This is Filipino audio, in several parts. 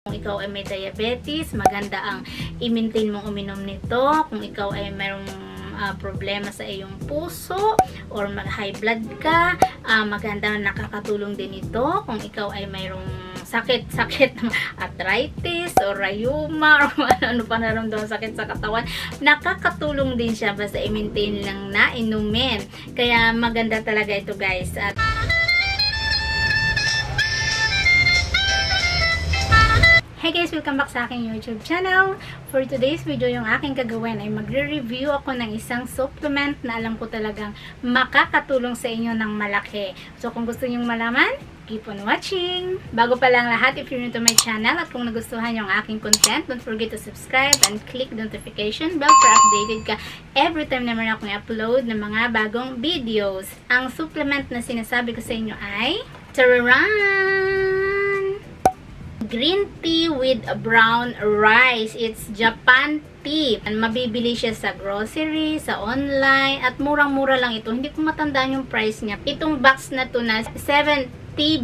Kung ikaw ay may diabetes, maganda ang i-maintain mong uminom nito. Kung ikaw ay mayroong problema sa iyong puso or high blood ka, maganda nakakatulong din ito. Kung ikaw ay mayroong sakit, arthritis or rheuma or ano pa naramdaman sakit sa katawan, nakakatulong din siya basta i-maintain lang na inumin. Kaya maganda talaga ito guys. At hey guys! Welcome back sa aking YouTube channel. For today's video, yung aking gagawin ay magre-review ako ng isang supplement na alam ko talagang makakatulong sa inyo ng malaki. So kung gusto nyong malaman, keep on watching! Bago pa lang lahat, if you're new to my channel at kung nagustuhan yung aking content, don't forget to subscribe and click the notification bell para updated ka every time na meron akong upload ng mga bagong videos. Ang supplement na sinasabi ko sa inyo ay Tararan! Green tea with brown rice. It's Japan tea. Mabibili siya sa grocery, sa online, at murang-mura lang ito. Hindi ko matandaan yung price niya. Itong box na to na 70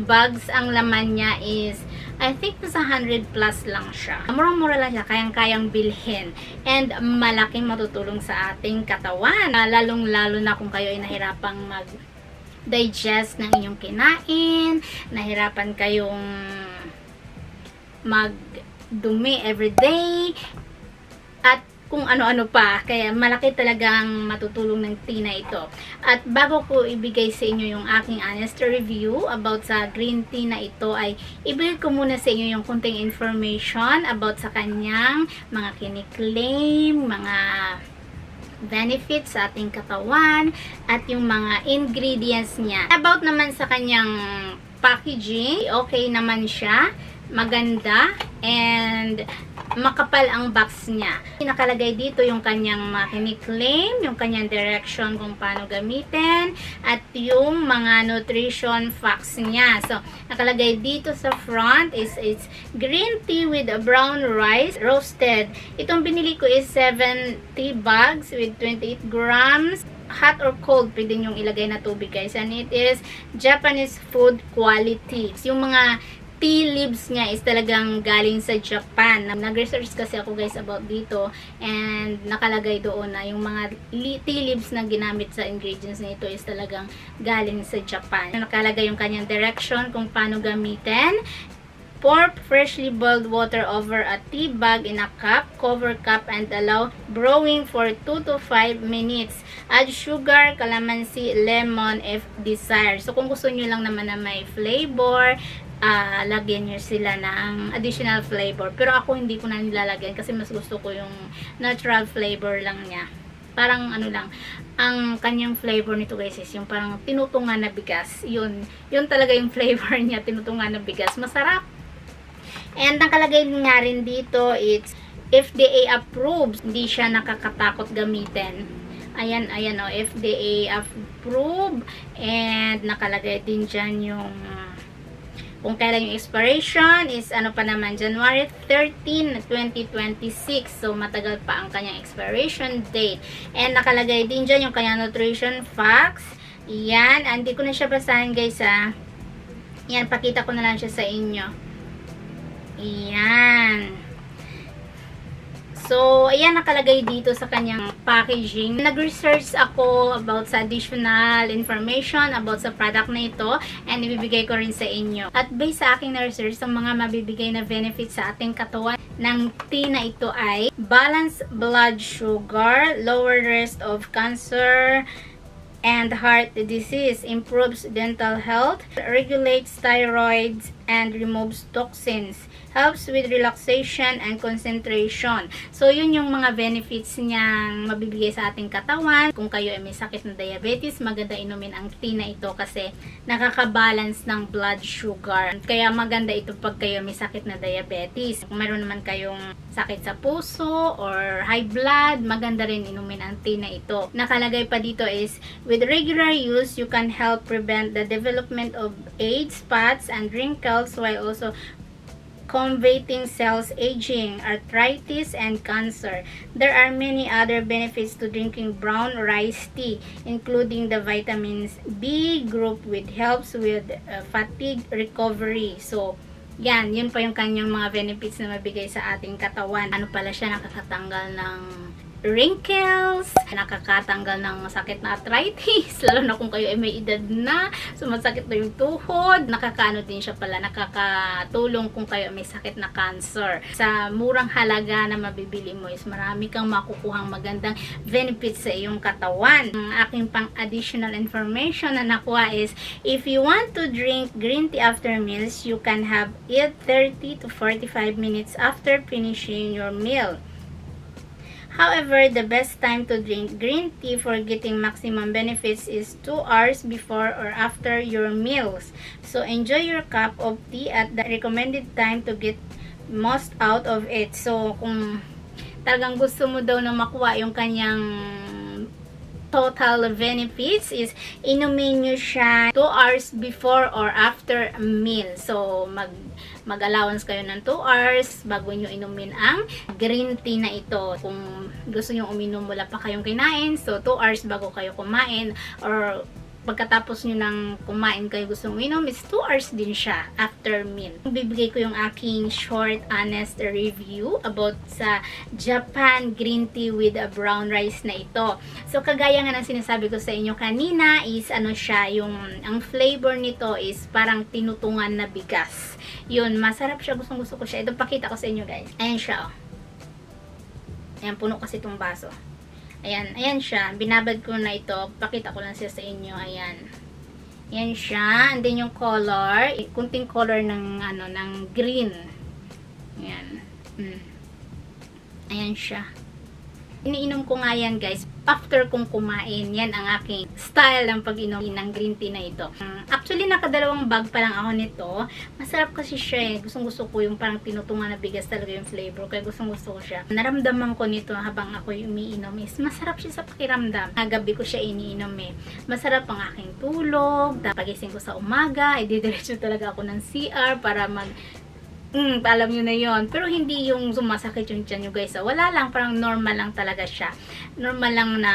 bags ang laman niya is I think nasa 100 plus lang siya. Murang-mura lang siya, kayang-kayang bilhin. And malaking matutulong sa ating katawan. Lalong-lalo na kung kayo ay nahirapang mag-digest ng inyong kinain, nahirapan kayong magdumi everyday, at kung ano-ano pa. Kaya malaki talagang matutulong ng tea na ito. At bago ko ibigay sa inyo yung aking honest review about sa green tea na ito, ay ibigay ko muna sa inyo yung kunting information about sa kanyang mga kiniklaim, mga benefits sa ating katawan, at yung mga ingredients niya. About naman sa kanyang packaging, okay naman siya. Maganda and makapal ang box niya. Nakalagay dito yung kanyang kiniklaim, yung kanyang direction kung paano gamitin, at yung mga nutrition facts niya. So, nakalagay dito sa front is it's green tea with brown rice, roasted. Itong binili ko is 70 bags with 28 grams. Hot or cold, pwede nyong ilagay na tubig guys. And it is Japanese food quality. Yung mga tea leaves niya is talagang galing sa Japan. Nag-research kasi ako guys about dito, and nakalagay doon na yung mga tea leaves na ginamit sa ingredients nito is talagang galing sa Japan. Nakalagay yung kanyang direction kung paano gamitin. Pour freshly boiled water over a tea bag in a cup, cover cup, and allow brewing for 2 to 5 minutes. Add sugar, calamansi, lemon if desired. So kung gusto nyo lang naman na may flavor, lagyan nyo sila ng additional flavor. Pero ako hindi ko na nilalagyan kasi mas gusto ko yung natural flavor lang niya. Parang ano lang, ang kanyang flavor nito guys is yung parang tinutungan na bigas. Yun talaga yung flavor niya, tinutungan na bigas. Masarap. And nakalagay nga rin dito, it's FDA approved. Hindi siya nakakatakot gamitin. Ayan o, FDA approved. And nakalagay din dyan yung kung kailan yung expiration is ano pa naman, January 13, 2026. So, matagal pa ang kanyang expiration date. And nakalagay din dyan yung kanyang nutrition facts. Yan. Hindi ko na siya basahin guys ha. Yan, pakita ko na lang siya sa inyo. Ayan. So, ayan nakalagay dito sa kanyang packaging. Nag-research ako about sa additional information about sa product na ito, and ibibigay ko rin sa inyo. At based sa aking na-research, ang mga mabibigay na benefits sa ating katawan ng tea na ito ay balance blood sugar, lower risk of cancer and heart disease, improves dental health, regulates thyroids, and removes toxins, helps with relaxation and concentration. So, yun yung mga benefits niyang mabibigay sa ating katawan. Kung kayo ay may sakit na diabetes, maganda inumin ang tea na ito kasi nakakabalance ng blood sugar. Kaya maganda ito pag kayo may sakit na diabetes. Kung meron naman kayong sakit sa puso or high blood, maganda rin inumin ang tea na ito. Nakalagay pa dito is, with regular use, you can help prevent the development of age, spots, and wrinkles while also combating cells aging, arthritis, and cancer. There are many other benefits to drinking brown rice tea, including the vitamins B group, which helps with fatigue recovery. So, Yan, yun pa yung kanyang mga benefits na mabigay sa ating katawan. Ano pala siya, nakakatanggal ng wrinkles, nakakatanggal ng sakit na arthritis, lalo na kung kayo ay may edad na, sumasakit na yung tuhod, nakakaano din siya pala, nakakatulong kung kayo may sakit na cancer. Sa murang halaga na mabibili mo is marami kang makukuhang magandang benefits sa iyong katawan. Ang aking pang additional information na nakuha is, if you want to drink green tea after meals, you can have it 30 to 45 minutes after finishing your meal. However, the best time to drink green tea for getting maximum benefits is 2 hours before or after your meals. So, enjoy your cup of tea at the recommended time to get most out of it. So, kung talagang gusto mo daw na makuha yung kanyang total benefits, is inumin nyo siya 2 hours before or after a meal. So, mag-allowance kayo ng 2 hours bago nyo inumin ang green tea na ito. Kung gusto nyo uminom wala pa kayong kinain, so 2 hours bago kayo kumain, or pagkatapos nyo ng kumain kayo gusto uminom, is 2 hours din siya after meal. Bibigay ko yung aking short, honest review about sa Japan green tea with a brown rice na ito. So, kagaya nga ng sinasabi ko sa inyo kanina, is ano siya, ang flavor nito is parang tinutungan na bigas. Yun, masarap siya, gustong gusto ko siya. Ito, pakita ko sa inyo guys. Ayan siya, oh. Ayan, puno kasi itong baso. Ayan, ayan siya. Binabad ko na ito. Pakita ko lang siya sa inyo. Ayan. Ayan siya. And then yung color, kunting color ng ng green. Ayan. Ayan siya. Iniinom ko nga yan guys after kong kumain. Yan ang aking style ng pag-inom ng green tea na ito. Actually, nakadalawang bag pa lang ako nito. Masarap kasi siya eh. Gustong gusto ko yung parang tinutungan na bigas talaga yung flavor. Kaya gustong gusto ko siya. Naramdaman ko nito habang ako yung umiinom is masarap siya sa pakiramdam. Gabi ko siya iniinom eh. Masarap ang aking tulog. Pagising ko sa umaga, didiretso talaga ako ng CR para alam nyo na yon. Pero hindi yung sumasakit yung tiyan nyo guys. Wala lang, parang normal lang talaga siya. Normal lang na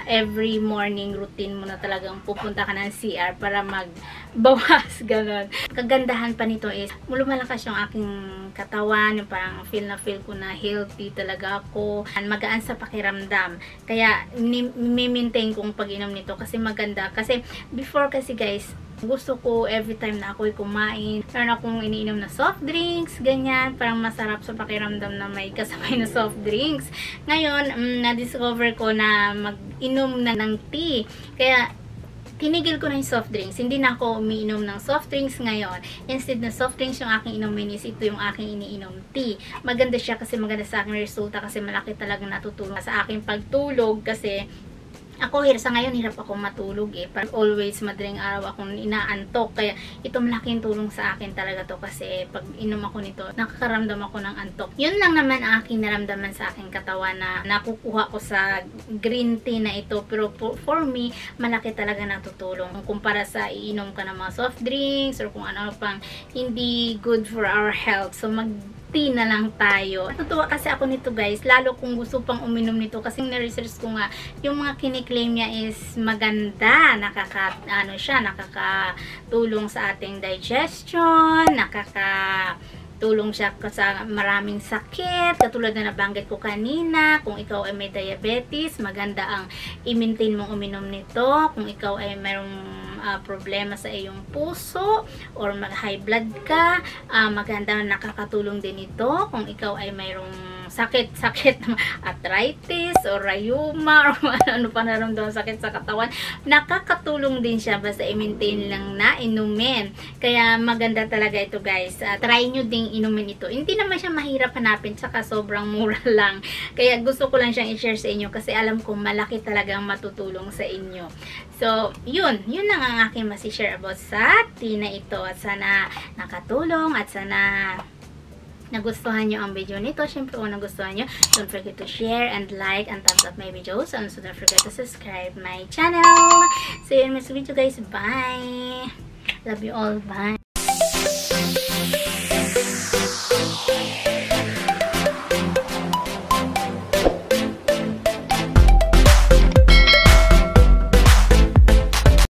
every morning routine mo na talagang pupunta ka ng CR para magbawas, ganon. Kagandahan pa nito is, lumalakas yung aking katawan, yung parang feel ko na healthy talaga ako. Magaan sa pakiramdam. Kaya, maintain kong pag-inom nito kasi maganda. Kasi, before kasi guys, gusto ko every time na ako'y kumain, meron akong iniinom na soft drinks, ganyan, parang masarap sa pakiramdam na may kasabay na soft drinks. Ngayon, na-discover ko na mag-inom na ng tea. Kaya, tinigil ko na yung soft drinks. Hindi na ako umiinom ng soft drinks ngayon. Instead na soft drinks yung aking inumin is ito yung aking iniinom tea. Maganda siya kasi maganda sa aking resulta kasi malaki talagang natutulong sa aking pagtulog kasi ako sa ngayon hirap akong matulog eh. Parang always madaling araw akong inaantok. Kaya ito malaking tulong sa akin talaga to kasi pag inom ako nito, nakakaramdam ako ng antok. Yun lang naman ang aking naramdaman sa aking katawan na nakukuha ko sa green tea na ito. Pero for me, malaki talaga natutulong. Kumpara sa iinom ka ng mga soft drinks or kung ano pang hindi good for our health. So tea na lang tayo. Natutuwa kasi ako nito guys, lalo kung gusto pang uminom nito kasi na-research ko nga, yung mga kiniklaim niya is maganda, nakakatulong sa ating digestion, nakakatulong siya sa maraming sakit, katulad na nabanggit ko kanina, kung ikaw ay may diabetes, maganda ang i-maintain mong uminom nito, kung ikaw ay mayroong problema sa iyong puso or mag-high blood ka, maganda na nakakatulong din ito kung ikaw ay mayroong sakit arthritis or rheuma or ano pa naramdaman sakit sa katawan, nakakatulong din siya basta i-maintain lang na inumin. Kaya maganda talaga ito guys. Try nyo ding inumin ito. Hindi naman siya mahirap hanapin, saka sobrang mura lang. Kaya gusto ko lang siyang i-share sa inyo kasi alam ko malaki talagang matutulong sa inyo. So, yun lang ang aking masishare about sa tea na ito at sana nakatulong at sana nagustuhan nyo ang video nito. Siyempre, kung nagustuhan nyo, don't forget to share and like and thumbs up my videos. And also, don't forget to subscribe my channel. See you in my next video, guys. Bye! Love you all. Bye!